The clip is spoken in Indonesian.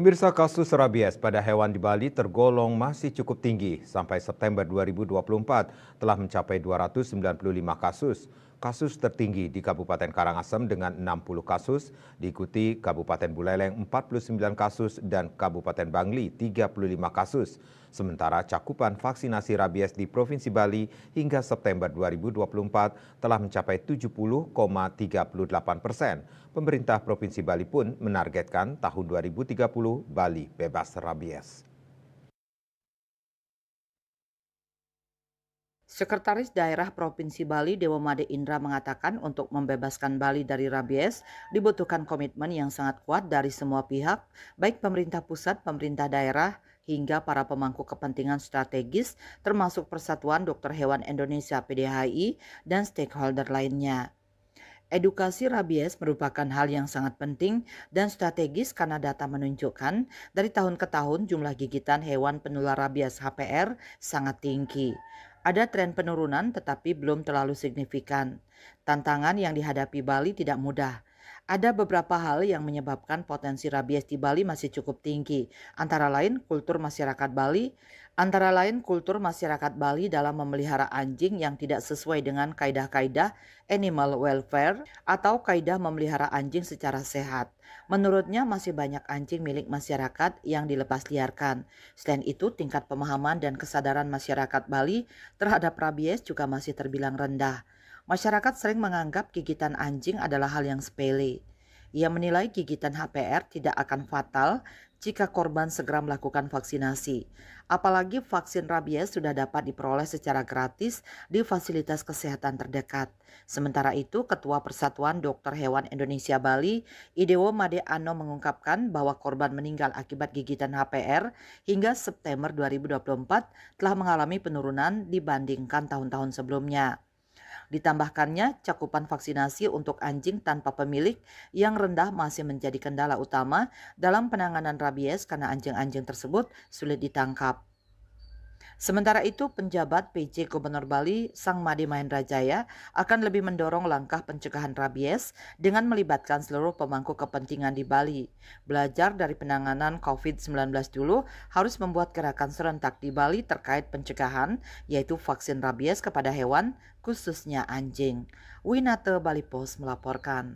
Pemirsa, kasus rabies pada hewan di Bali tergolong masih cukup tinggi. Sampai September 2024 telah mencapai 295 kasus. Kasus tertinggi di Kabupaten Karangasem dengan 60 kasus, diikuti Kabupaten Buleleng 49 kasus dan Kabupaten Bangli 35 kasus. Sementara cakupan vaksinasi rabies di Provinsi Bali hingga September 2024 telah mencapai 70,38%. Pemerintah Provinsi Bali pun menargetkan tahun 2030 Bali bebas rabies. Sekretaris Daerah Provinsi Bali Dewamade Indra mengatakan untuk membebaskan Bali dari rabies dibutuhkan komitmen yang sangat kuat dari semua pihak, baik pemerintah pusat, pemerintah daerah, hingga para pemangku kepentingan strategis termasuk Persatuan Dokter Hewan Indonesia (PDHI) dan stakeholder lainnya. Edukasi rabies merupakan hal yang sangat penting dan strategis karena data menunjukkan dari tahun ke tahun jumlah gigitan hewan penular rabies (HPR) sangat tinggi. Ada tren penurunan tetapi belum terlalu signifikan. Tantangan yang dihadapi Bali tidak mudah. Ada beberapa hal yang menyebabkan potensi rabies di Bali masih cukup tinggi, antara lain kultur masyarakat Bali dalam memelihara anjing yang tidak sesuai dengan kaidah-kaidah animal welfare atau kaidah memelihara anjing secara sehat. Menurutnya masih banyak anjing milik masyarakat yang dilepas liarkan. Selain itu, tingkat pemahaman dan kesadaran masyarakat Bali terhadap rabies juga masih terbilang rendah. Masyarakat sering menganggap gigitan anjing adalah hal yang sepele. Ia menilai gigitan HPR tidak akan fatal jika korban segera melakukan vaksinasi. Apalagi vaksin rabies sudah dapat diperoleh secara gratis di fasilitas kesehatan terdekat. Sementara itu, Ketua Persatuan Dokter Hewan Indonesia Bali, Idewo Made Ano mengungkapkan bahwa korban meninggal akibat gigitan HPR hingga September 2024 telah mengalami penurunan dibandingkan tahun-tahun sebelumnya. Ditambahkannya, cakupan vaksinasi untuk anjing tanpa pemilik yang rendah masih menjadi kendala utama dalam penanganan rabies karena anjing-anjing tersebut sulit ditangkap. Sementara itu, penjabat PJ Gubernur Bali, Sang Made Mahendra Jaya, akan lebih mendorong langkah pencegahan rabies dengan melibatkan seluruh pemangku kepentingan di Bali. Belajar dari penanganan COVID-19 dulu harus membuat gerakan serentak di Bali terkait pencegahan, yaitu vaksin rabies kepada hewan, khususnya anjing. Winate Bali Post melaporkan.